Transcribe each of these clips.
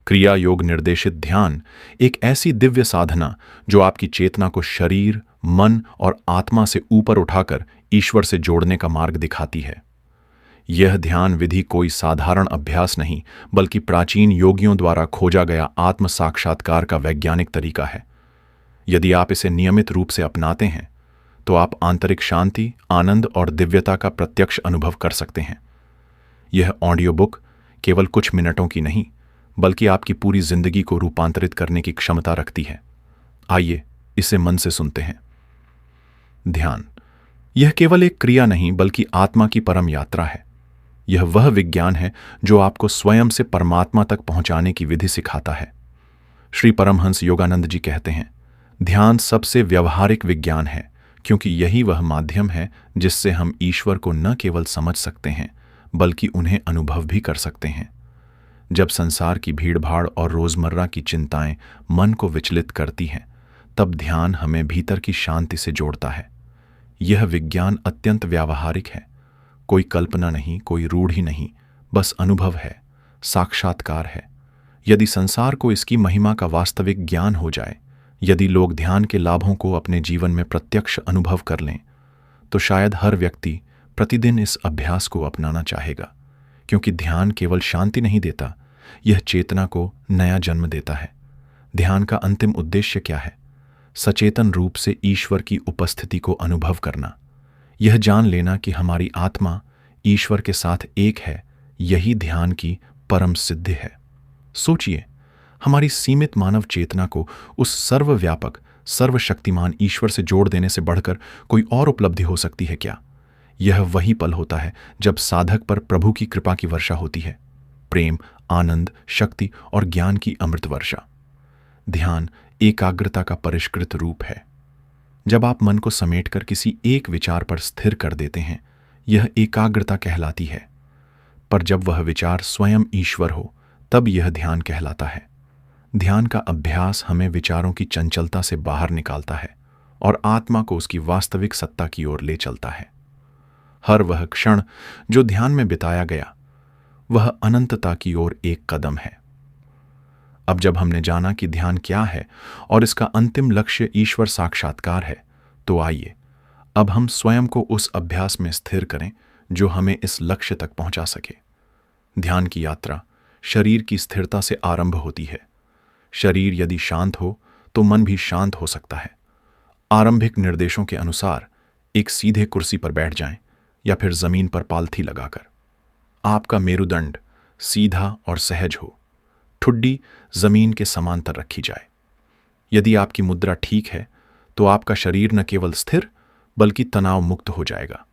क्रिया योग निर्देशित ध्यान एक ऐसी दिव्य साधना जो आपकी चेतना को शरीर, मन और आत्मा से ऊपर उठाकर ईश्वर से जोड़ने का मार्ग दिखाती है। यह ध्यान विधि कोई साधारण अभ्यास नहीं, बल्कि प्राचीन योगियों द्वारा खोजा गया आत्म साक्षात्कार का वैज्ञानिक तरीका है। यदि आप इसे नियमित रूप से अपनाते हैं तो आप आंतरिक शांति, आनंद और दिव्यता का प्रत्यक्ष अनुभव कर सकते हैं। यह ऑडियो बुक केवल कुछ मिनटों की नहीं, बल्कि आपकी पूरी जिंदगी को रूपांतरित करने की क्षमता रखती है। आइए इसे मन से सुनते हैं। ध्यान यह केवल एक क्रिया नहीं, बल्कि आत्मा की परम यात्रा है। यह वह विज्ञान है जो आपको स्वयं से परमात्मा तक पहुंचाने की विधि सिखाता है। श्री परमहंस योगानंद जी कहते हैं, ध्यान सबसे व्यवहारिक विज्ञान है, क्योंकि यही वह माध्यम है जिससे हम ईश्वर को न केवल समझ सकते हैं, बल्कि उन्हें अनुभव भी कर सकते हैं। जब संसार की भीड़भाड़ और रोजमर्रा की चिंताएं मन को विचलित करती हैं, तब ध्यान हमें भीतर की शांति से जोड़ता है। यह विज्ञान अत्यंत व्यावहारिक है, कोई कल्पना नहीं, कोई रूढ़ि नहीं, बस अनुभव है, साक्षात्कार है। यदि संसार को इसकी महिमा का वास्तविक ज्ञान हो जाए, यदि लोग ध्यान के लाभों को अपने जीवन में प्रत्यक्ष अनुभव कर लें, तो शायद हर व्यक्ति प्रतिदिन इस अभ्यास को अपनाना चाहेगा। क्योंकि ध्यान केवल शांति नहीं देता, यह चेतना को नया जन्म देता है। ध्यान का अंतिम उद्देश्य क्या है? सचेतन रूप से ईश्वर की उपस्थिति को अनुभव करना, यह जान लेना कि हमारी आत्मा ईश्वर के साथ एक है। यही ध्यान की परम सिद्धि है। सोचिए, हमारी सीमित मानव चेतना को उस सर्वव्यापक, सर्वशक्तिमान ईश्वर से जोड़ देने से बढ़कर कोई और उपलब्धि हो सकती है क्या? यह वही पल होता है जब साधक पर प्रभु की कृपा की वर्षा होती है, प्रेम, आनंद, शक्ति और ज्ञान की अमृत वर्षा। ध्यान एकाग्रता का परिष्कृत रूप है। जब आप मन को समेटकर किसी एक विचार पर स्थिर कर देते हैं, यह एकाग्रता कहलाती है। पर जब वह विचार स्वयं ईश्वर हो, तब यह ध्यान कहलाता है। ध्यान का अभ्यास हमें विचारों की चंचलता से बाहर निकालता है और आत्मा को उसकी वास्तविक सत्ता की ओर ले चलता है। हर वह क्षण जो ध्यान में बिताया गया, वह अनंतता की ओर एक कदम है। अब जब हमने जाना कि ध्यान क्या है और इसका अंतिम लक्ष्य ईश्वर साक्षात्कार है, तो आइए अब हम स्वयं को उस अभ्यास में स्थिर करें जो हमें इस लक्ष्य तक पहुंचा सके। ध्यान की यात्रा शरीर की स्थिरता से आरंभ होती है। शरीर यदि शांत हो तो मन भी शांत हो सकता है। आरंभिक निर्देशों के अनुसार एक सीधे कुर्सी पर बैठ जाएं या फिर जमीन पर पालथी लगाकर। आपका मेरुदंड सीधा और सहज हो, ठुड्डी जमीन के समांतर रखी जाए। यदि आपकी मुद्रा ठीक है तो आपका शरीर न केवल स्थिर बल्कि तनाव मुक्त हो जाएगा।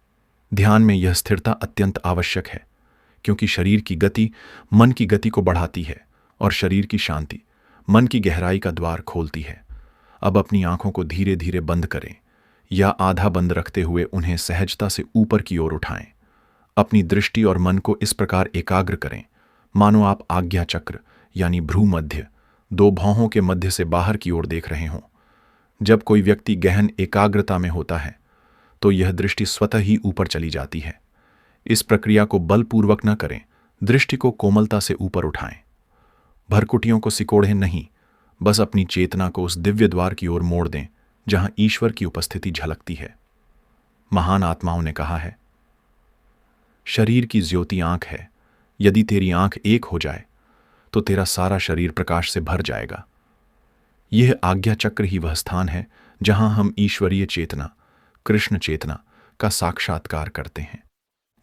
ध्यान में यह स्थिरता अत्यंत आवश्यक है, क्योंकि शरीर की गति मन की गति को बढ़ाती है और शरीर की शांति मन की गहराई का द्वार खोलती है। अब अपनी आंखों को धीरे धीरे बंद करें या आधा बंद रखते हुए उन्हें सहजता से ऊपर की ओर उठाएं। अपनी दृष्टि और मन को इस प्रकार एकाग्र करें मानो आप आज्ञा चक्र यानी भ्रूमध्य, दो भौहों के मध्य से बाहर की ओर देख रहे हों। जब कोई व्यक्ति गहन एकाग्रता में होता है तो यह दृष्टि स्वतः ही ऊपर चली जाती है। इस प्रक्रिया को बलपूर्वक न करें, दृष्टि को कोमलता से ऊपर उठाएं। भरकुटियों को सिकोड़ें नहीं, बस अपनी चेतना को उस दिव्य द्वार की ओर मोड़ दें जहां ईश्वर की उपस्थिति झलकती है। महान आत्माओं ने कहा है, शरीर की ज्योति आंख है, यदि तेरी आंख एक हो जाए तो तेरा सारा शरीर प्रकाश से भर जाएगा। यह आज्ञा चक्र ही वह स्थान है जहां हम ईश्वरीय चेतना, कृष्ण चेतना का साक्षात्कार करते हैं।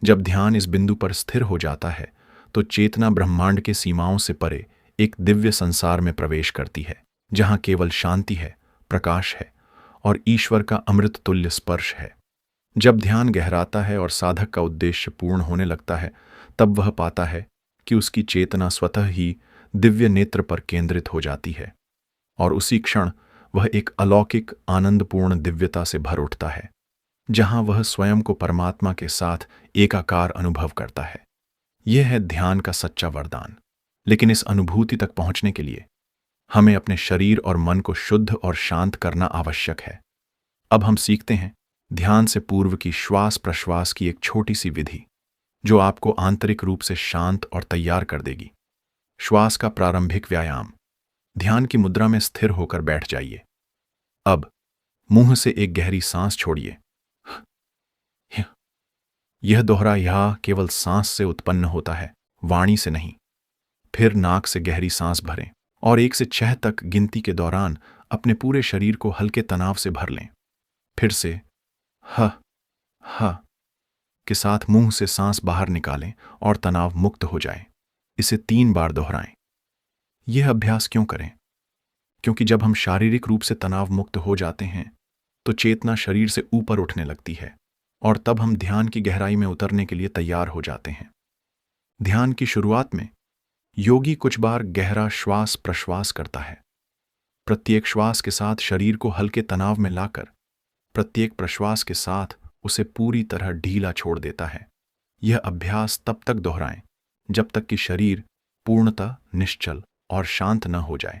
जब ध्यान इस बिंदु पर स्थिर हो जाता है तो चेतना ब्रह्मांड के सीमाओं से परे एक दिव्य संसार में प्रवेश करती है, जहां केवल शांति है, प्रकाश है और ईश्वर का अमृत तुल्य स्पर्श है। जब ध्यान गहराता है और साधक का उद्देश्य पूर्ण होने लगता है, तब वह पाता है कि उसकी चेतना स्वतः ही दिव्य नेत्र पर केंद्रित हो जाती है और उसी क्षण वह एक अलौकिक आनंदपूर्ण दिव्यता से भर उठता है, जहां वह स्वयं को परमात्मा के साथ एकाकार अनुभव करता है। यह है ध्यान का सच्चा वरदान। लेकिन इस अनुभूति तक पहुंचने के लिए हमें अपने शरीर और मन को शुद्ध और शांत करना आवश्यक है। अब हम सीखते हैं ध्यान से पूर्व की श्वास प्रश्वास की एक छोटी सी विधि, जो आपको आंतरिक रूप से शांत और तैयार कर देगी। श्वास का प्रारंभिक व्यायाम। ध्यान की मुद्रा में स्थिर होकर बैठ जाइए। अब मुंह से एक गहरी सांस छोड़िए। यह दोहरा यह केवल सांस से उत्पन्न होता है, वाणी से नहीं। फिर नाक से गहरी सांस भरें और 1 से 6 तक गिनती के दौरान अपने पूरे शरीर को हल्के तनाव से भर लें। फिर से ह ह के साथ मुंह से सांस बाहर निकालें और तनाव मुक्त हो जाए। इसे 3 बार दोहराएं। यह अभ्यास क्यों करें? क्योंकि जब हम शारीरिक रूप से तनाव मुक्त हो जाते हैं तो चेतना शरीर से ऊपर उठने लगती है और तब हम ध्यान की गहराई में उतरने के लिए तैयार हो जाते हैं। ध्यान की शुरुआत में योगी कुछ बार गहरा श्वास प्रश्वास करता है। प्रत्येक श्वास के साथ शरीर को हल्के तनाव में लाकर प्रत्येक प्रश्वास के साथ उसे पूरी तरह ढीला छोड़ देता है। यह अभ्यास तब तक दोहराएं जब तक कि शरीर पूर्णतः निश्चल और शांत न हो जाए।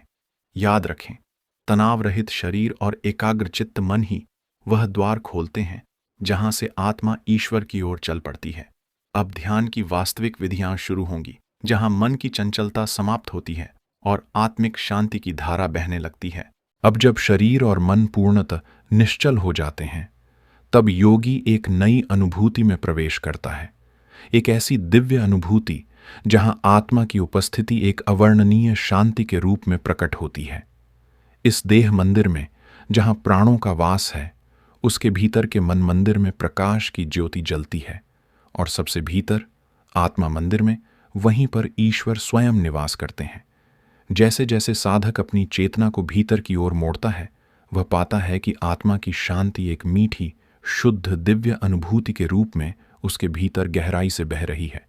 याद रखें, तनाव रहित शरीर और एकाग्रचित्त मन ही वह द्वार खोलते हैं जहां से आत्मा ईश्वर की ओर चल पड़ती है। अब ध्यान की वास्तविक विधियां शुरू होंगी, जहां मन की चंचलता समाप्त होती है और आत्मिक शांति की धारा बहने लगती है। अब जब शरीर और मन पूर्णतः निश्चल हो जाते हैं, तब योगी एक नई अनुभूति में प्रवेश करता है। एक ऐसी दिव्य अनुभूति जहां आत्मा की उपस्थिति एक अवर्णनीय शांति के रूप में प्रकट होती है। इस देह मंदिर में जहां प्राणों का वास है, उसके भीतर के मन मंदिर में प्रकाश की ज्योति जलती है और सबसे भीतर आत्मा मंदिर में वहीं पर ईश्वर स्वयं निवास करते हैं। जैसे जैसे साधक अपनी चेतना को भीतर की ओर मोड़ता है, वह पाता है कि आत्मा की शांति एक मीठी, शुद्ध, दिव्य अनुभूति के रूप में उसके भीतर गहराई से बह रही है।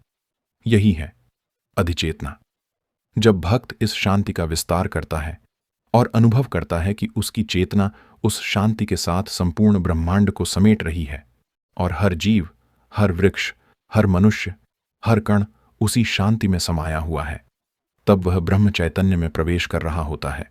यही है अधिचेतना। जब भक्त इस शांति का विस्तार करता है और अनुभव करता है कि उसकी चेतना उस शांति के साथ संपूर्ण ब्रह्मांड को समेट रही है और हर जीव, हर वृक्ष, हर मनुष्य, हर कण उसी शांति में समाया हुआ है, तब वह ब्रह्म चैतन्य में प्रवेश कर रहा होता है।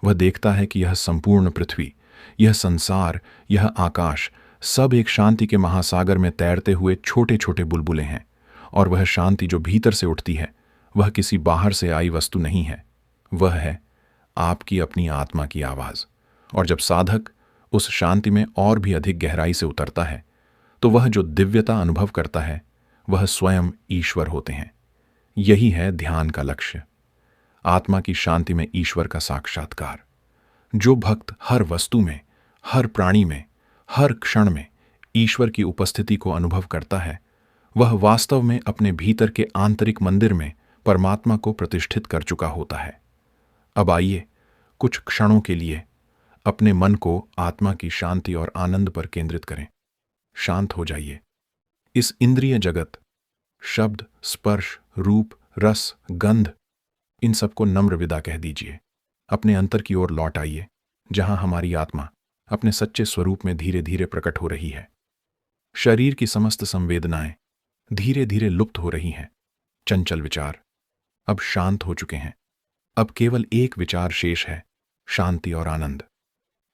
वह देखता है कि यह संपूर्ण पृथ्वी, यह संसार, यह आकाश सब एक शांति के महासागर में तैरते हुए छोटे छोटे बुलबुले हैं और वह शांति जो भीतर से उठती है वह किसी बाहर से आई वस्तु नहीं है, वह है आपकी अपनी आत्मा की आवाज। और जब साधक उस शांति में और भी अधिक गहराई से उतरता है तो वह जो दिव्यता अनुभव करता है वह स्वयं ईश्वर होते हैं। यही है ध्यान का लक्ष्य, आत्मा की शांति में ईश्वर का साक्षात्कार। जो भक्त हर वस्तु में, हर प्राणी में, हर क्षण में ईश्वर की उपस्थिति को अनुभव करता है, वह वास्तव में अपने भीतर के आंतरिक मंदिर में परमात्मा को प्रतिष्ठित कर चुका होता है। अब आइए कुछ क्षणों के लिए अपने मन को आत्मा की शांति और आनंद पर केंद्रित करें। शांत हो जाइए। इस इंद्रिय जगत, शब्द, स्पर्श, रूप, रस, गंध, इन सबको नम्र विदा कह दीजिए। अपने अंतर की ओर लौट आइए, जहां हमारी आत्मा अपने सच्चे स्वरूप में धीरे धीरे प्रकट हो रही है। शरीर की समस्त संवेदनाएं धीरे धीरे लुप्त हो रही हैं। चंचल विचार अब शांत हो चुके हैं। अब केवल एक विचार शेष है, शांति और आनंद।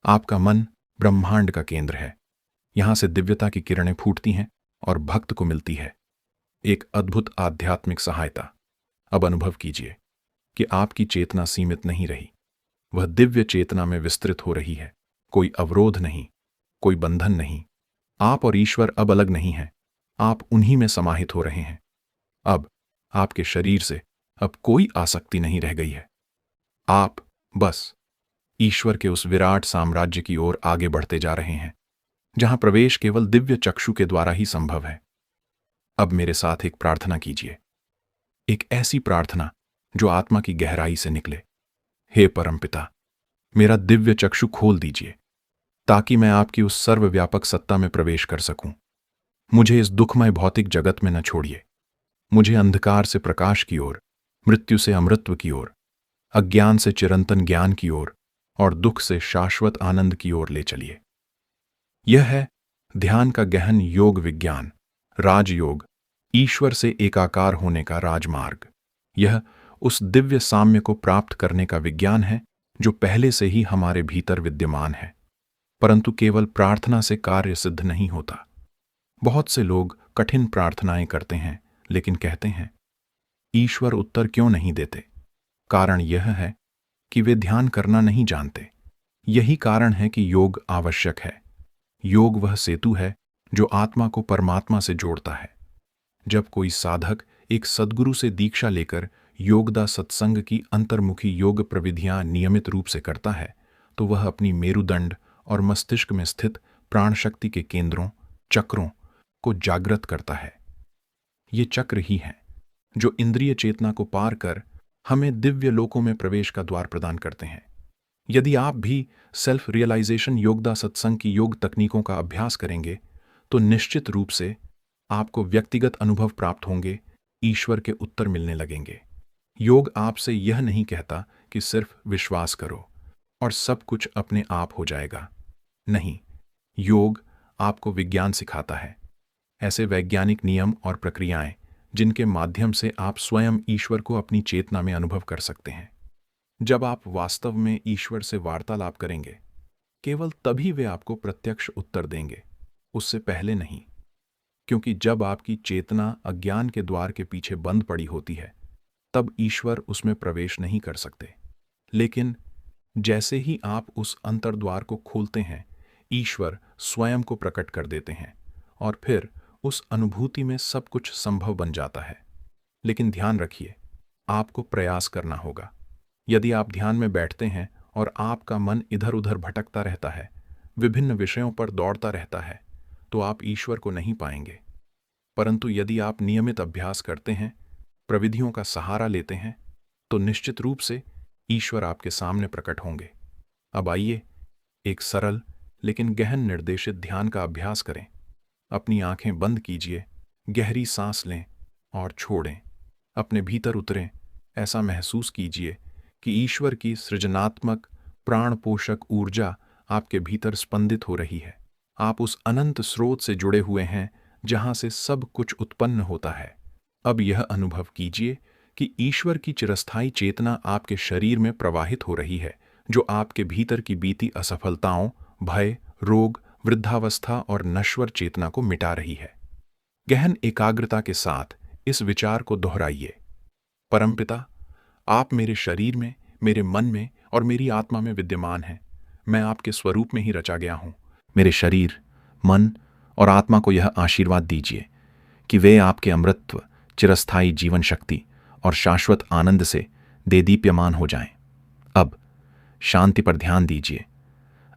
आपका मन ब्रह्मांड का केंद्र है। यहां से दिव्यता की किरणें फूटती हैं और भक्त को मिलती है एक अद्भुत आध्यात्मिक सहायता। अब अनुभव कीजिए कि आपकी चेतना सीमित नहीं रही, वह दिव्य चेतना में विस्तृत हो रही है। कोई अवरोध नहीं, कोई बंधन नहीं। आप और ईश्वर अब अलग नहीं हैं, आप उन्हीं में समाहित हो रहे हैं। अब आपके शरीर से अब कोई आसक्ति नहीं रह गई है। आप बस ईश्वर के उस विराट साम्राज्य की ओर आगे बढ़ते जा रहे हैं, जहां प्रवेश केवल दिव्य चक्षु के द्वारा ही संभव है। अब मेरे साथ एक प्रार्थना कीजिए, एक ऐसी प्रार्थना जो आत्मा की गहराई से निकले। हे परमपिता, मेरा दिव्य चक्षु खोल दीजिए ताकि मैं आपकी उस सर्वव्यापक सत्ता में प्रवेश कर सकूं। मुझे इस दुखमय भौतिक जगत में न छोड़िए। मुझे अंधकार से प्रकाश की ओर, मृत्यु से अमृतत्व की ओर, अज्ञान से चिरंतन ज्ञान की ओर और दुख से शाश्वत आनंद की ओर ले चलिए। यह है ध्यान का गहन योग विज्ञान, राजयोग, ईश्वर से एकाकार होने का राजमार्ग। यह उस दिव्य साम्य को प्राप्त करने का विज्ञान है जो पहले से ही हमारे भीतर विद्यमान है, परंतु केवल प्रार्थना से कार्य सिद्ध नहीं होता। बहुत से लोग कठिन प्रार्थनाएं करते हैं लेकिन कहते हैं, ईश्वर उत्तर क्यों नहीं देते? कारण यह है कि वे ध्यान करना नहीं जानते। यही कारण है कि योग आवश्यक है। योग वह सेतु है जो आत्मा को परमात्मा से जोड़ता है। जब कोई साधक एक सद्गुरु से दीक्षा लेकर योगदा सत्संग की अंतर्मुखी योग प्रविधियां नियमित रूप से करता है, तो वह अपनी मेरुदंड और मस्तिष्क में स्थित प्राण शक्ति के केंद्रों, चक्रों को जागृत करता है। ये चक्र ही हैं जो इंद्रिय चेतना को पार कर हमें दिव्य लोकों में प्रवेश का द्वार प्रदान करते हैं। यदि आप भी सेल्फ रियलाइजेशन योगदा सत्संग की योग तकनीकों का अभ्यास करेंगे, तो निश्चित रूप से आपको व्यक्तिगत अनुभव प्राप्त होंगे, ईश्वर के उत्तर मिलने लगेंगे। योग आपसे यह नहीं कहता कि सिर्फ विश्वास करो और सब कुछ अपने आप हो जाएगा। नहीं, योग आपको विज्ञान सिखाता है, ऐसे वैज्ञानिक नियम और प्रक्रियाएं जिनके माध्यम से आप स्वयं ईश्वर को अपनी चेतना में अनुभव कर सकते हैं। जब आप वास्तव में ईश्वर से वार्तालाप करेंगे, केवल तभी वे आपको प्रत्यक्ष उत्तर देंगे, उससे पहले नहीं। क्योंकि जब आपकी चेतना अज्ञान के द्वार के पीछे बंद पड़ी होती है, तब ईश्वर उसमें प्रवेश नहीं कर सकते। लेकिन जैसे ही आप उस अंतर्द्वार को खोलते हैं, ईश्वर स्वयं को प्रकट कर देते हैं और फिर उस अनुभूति में सब कुछ संभव बन जाता है। लेकिन ध्यान रखिए, आपको प्रयास करना होगा। यदि आप ध्यान में बैठते हैं और आपका मन इधर उधर भटकता रहता है, विभिन्न विषयों पर दौड़ता रहता है, तो आप ईश्वर को नहीं पाएंगे। परंतु यदि आप नियमित अभ्यास करते हैं, प्रविधियों का सहारा लेते हैं, तो निश्चित रूप से ईश्वर आपके सामने प्रकट होंगे। अब आइए एक सरल लेकिन गहन निर्देशित ध्यान का अभ्यास करें। अपनी आंखें बंद कीजिए, गहरी सांस लें और छोड़ें। अपने भीतर उतरें। ऐसा महसूस कीजिए कि ईश्वर की सृजनात्मक प्राण पोषक ऊर्जा आपके भीतर स्पंदित हो रही है। आप उस अनंत स्रोत से जुड़े हुए हैं जहां से सब कुछ उत्पन्न होता है। अब यह अनुभव कीजिए कि ईश्वर की चिरस्थायी चेतना आपके शरीर में प्रवाहित हो रही है, जो आपके भीतर की बीती असफलताओं, भय, रोग, वृद्धावस्था और नश्वर चेतना को मिटा रही है। गहन एकाग्रता के साथ इस विचार को दोहराइए। परमपिता, आप मेरे शरीर में, मेरे मन में और मेरी आत्मा में विद्यमान हैं। मैं आपके स्वरूप में ही रचा गया हूं। मेरे शरीर, मन और आत्मा को यह आशीर्वाद दीजिए कि वे आपके अमृतत्व, चिरस्थायी जीवन शक्ति और शाश्वत आनंद से देदीप्यमान हो जाएं। अब शांति पर ध्यान दीजिए।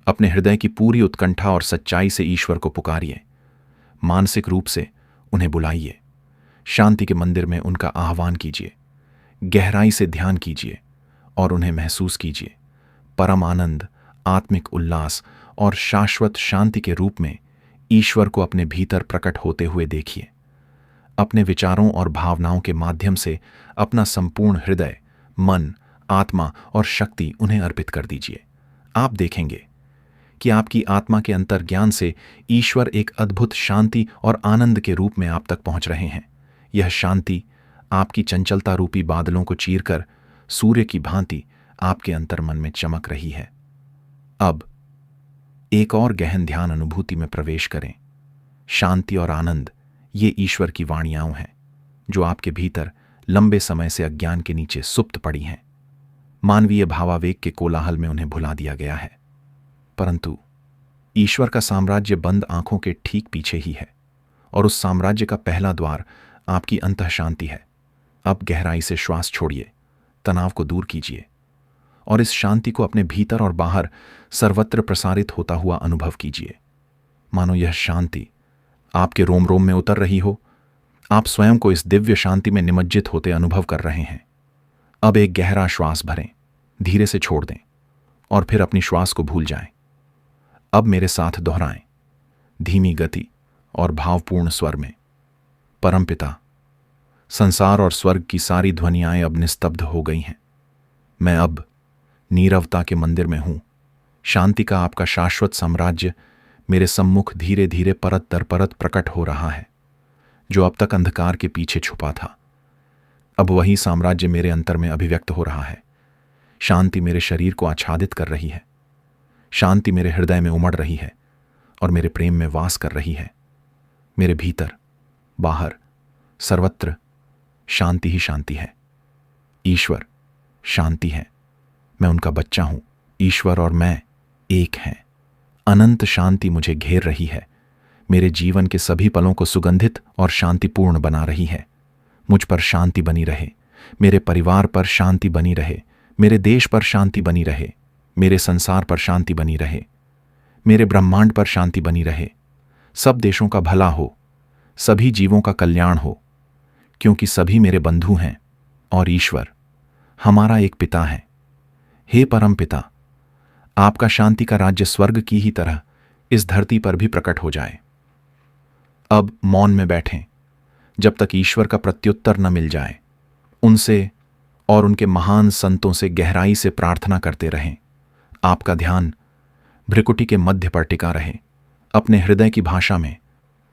अपने हृदय की पूरी उत्कंठा और सच्चाई से ईश्वर को पुकारिए। मानसिक रूप से उन्हें बुलाइए। शांति के मंदिर में उनका आह्वान कीजिए। गहराई से ध्यान कीजिए और उन्हें महसूस कीजिए। परम आनंद, आत्मिक उल्लास और शाश्वत शांति के रूप में ईश्वर को अपने भीतर प्रकट होते हुए देखिए। अपने विचारों और भावनाओं के माध्यम से अपना संपूर्ण हृदय, मन, आत्मा और शक्ति उन्हें अर्पित कर दीजिए। आप देखेंगे कि आपकी आत्मा के अंतर्ज्ञान से ईश्वर एक अद्भुत शांति और आनंद के रूप में आप तक पहुंच रहे हैं। यह शांति आपकी चंचलता रूपी बादलों को चीरकर सूर्य की भांति आपके अंतर्मन में चमक रही है। अब एक और गहन ध्यान अनुभूति में प्रवेश करें। शांति और आनंद, ये ईश्वर की वाणियां हैं जो आपके भीतर लंबे समय से अज्ञान के नीचे सुप्त पड़ी हैं। मानवीय भावावेग के कोलाहल में उन्हें भुला दिया गया है, परंतु ईश्वर का साम्राज्य बंद आंखों के ठीक पीछे ही है और उस साम्राज्य का पहला द्वार आपकी अंतः शांति है। अब गहराई से श्वास छोड़िए, तनाव को दूर कीजिए और इस शांति को अपने भीतर और बाहर सर्वत्र प्रसारित होता हुआ अनुभव कीजिए। मानो यह शांति आपके रोम रोम में उतर रही हो। आप स्वयं को इस दिव्य शांति में निमज्जित होते अनुभव कर रहे हैं। अब एक गहरा श्वास भरें, धीरे से छोड़ दें और फिर अपनी श्वास को भूल जाएं। अब मेरे साथ दोहराएं, धीमी गति और भावपूर्ण स्वर में। परमपिता, संसार और स्वर्ग की सारी ध्वनियाएं अब निस्तब्ध हो गई हैं। मैं अब नीरवता के मंदिर में हूं। शांति का आपका शाश्वत साम्राज्य मेरे सम्मुख धीरे धीरे परत दर परत प्रकट हो रहा है। जो अब तक अंधकार के पीछे छुपा था, अब वही साम्राज्य मेरे अंतर में अभिव्यक्त हो रहा है। शांति मेरे शरीर को आच्छादित कर रही है। शांति मेरे हृदय में उमड़ रही है और मेरे प्रेम में वास कर रही है। मेरे भीतर, बाहर, सर्वत्र शांति ही शांति है। ईश्वर, शांति है। मैं उनका बच्चा हूं। ईश्वर और मैं एक हैं। अनंत शांति मुझे घेर रही है। मेरे जीवन के सभी पलों को सुगंधित और शांतिपूर्ण बना रही है। मुझ पर शांति बनी रहे, मेरे परिवार पर शांति बनी रहे, मेरे देश पर शांति बनी रहे, मेरे संसार पर शांति बनी रहे, मेरे ब्रह्मांड पर शांति बनी रहे। सब देशों का भला हो, सभी जीवों का कल्याण हो, क्योंकि सभी मेरे बंधु हैं और ईश्वर हमारा एक पिता है। हे परम पिता, आपका शांति का राज्य स्वर्ग की ही तरह इस धरती पर भी प्रकट हो जाए। अब मौन में बैठें जब तक ईश्वर का प्रत्युत्तर न मिल जाए। उनसे और उनके महान संतों से गहराई से प्रार्थना करते रहें। आपका ध्यान भ्रिकुटी के मध्य पर टिका रहे। अपने हृदय की भाषा में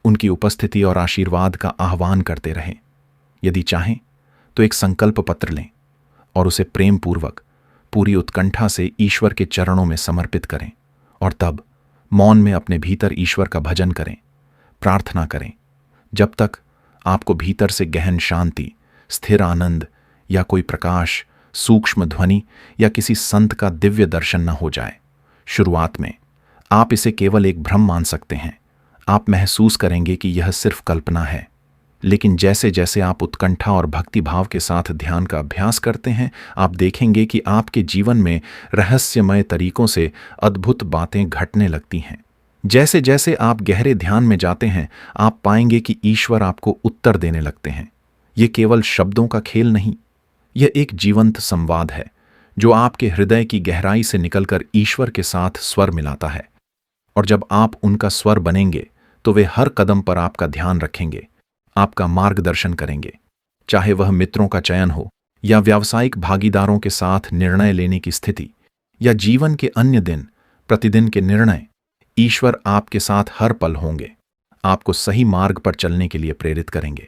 उनकी उपस्थिति और आशीर्वाद का आह्वान करते रहें। यदि चाहें तो एक संकल्प पत्र लें और उसे प्रेम पूर्वक पूरी उत्कंठा से ईश्वर के चरणों में समर्पित करें और तब मौन में अपने भीतर ईश्वर का भजन करें, प्रार्थना करें, जब तक आपको भीतर से गहन शांति, स्थिर आनंद या कोई प्रकाश, सूक्ष्म ध्वनि या किसी संत का दिव्य दर्शन न हो जाए। शुरुआत में आप इसे केवल एक भ्रम मान सकते हैं। आप महसूस करेंगे कि यह सिर्फ कल्पना है, लेकिन जैसे जैसे आप उत्कंठा और भक्ति भाव के साथ ध्यान का अभ्यास करते हैं, आप देखेंगे कि आपके जीवन में रहस्यमय तरीकों से अद्भुत बातें घटने लगती हैं। जैसे जैसे आप गहरे ध्यान में जाते हैं, आप पाएंगे कि ईश्वर आपको उत्तर देने लगते हैं। ये केवल शब्दों का खेल नहीं, यह एक जीवंत संवाद है जो आपके हृदय की गहराई से निकलकर ईश्वर के साथ स्वर मिलाता है। और जब आप उनका स्वर बनेंगे तो वे हर कदम पर आपका ध्यान रखेंगे, आपका मार्गदर्शन करेंगे। चाहे वह मित्रों का चयन हो या व्यावसायिक भागीदारों के साथ निर्णय लेने की स्थिति या जीवन के अन्य दिन प्रतिदिन के निर्णय, ईश्वर आपके साथ हर पल होंगे, आपको सही मार्ग पर चलने के लिए प्रेरित करेंगे।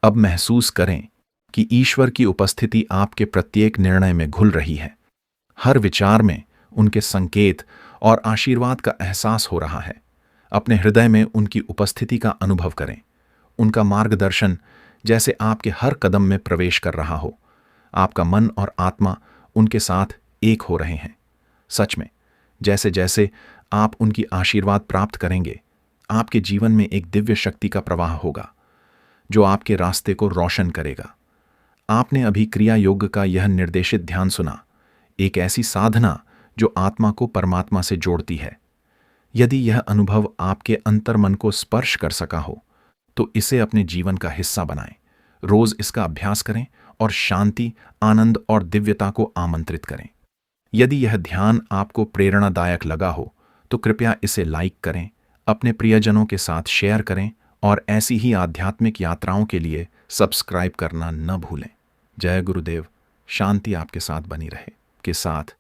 अब महसूस करें कि ईश्वर की उपस्थिति आपके प्रत्येक निर्णय में घुल रही है। हर विचार में उनके संकेत और आशीर्वाद का एहसास हो रहा है। अपने हृदय में उनकी उपस्थिति का अनुभव करें। उनका मार्गदर्शन जैसे आपके हर कदम में प्रवेश कर रहा हो। आपका मन और आत्मा उनके साथ एक हो रहे हैं। सच में, जैसे जैसे आप उनकी आशीर्वाद प्राप्त करेंगे, आपके जीवन में एक दिव्य शक्ति का प्रवाह होगा जो आपके रास्ते को रोशन करेगा। आपने अभी क्रिया योग का यह निर्देशित ध्यान सुना, एक ऐसी साधना जो आत्मा को परमात्मा से जोड़ती है। यदि यह अनुभव आपके अंतर्मन को स्पर्श कर सका हो तो इसे अपने जीवन का हिस्सा बनाएं। रोज इसका अभ्यास करें और शांति, आनंद और दिव्यता को आमंत्रित करें। यदि यह ध्यान आपको प्रेरणादायक लगा हो तो कृपया इसे लाइक करें, अपने प्रियजनों के साथ शेयर करें और ऐसी ही आध्यात्मिक यात्राओं के लिए सब्सक्राइब करना न भूलें। जय गुरुदेव। शांति आपके साथ बनी रहे। के साथ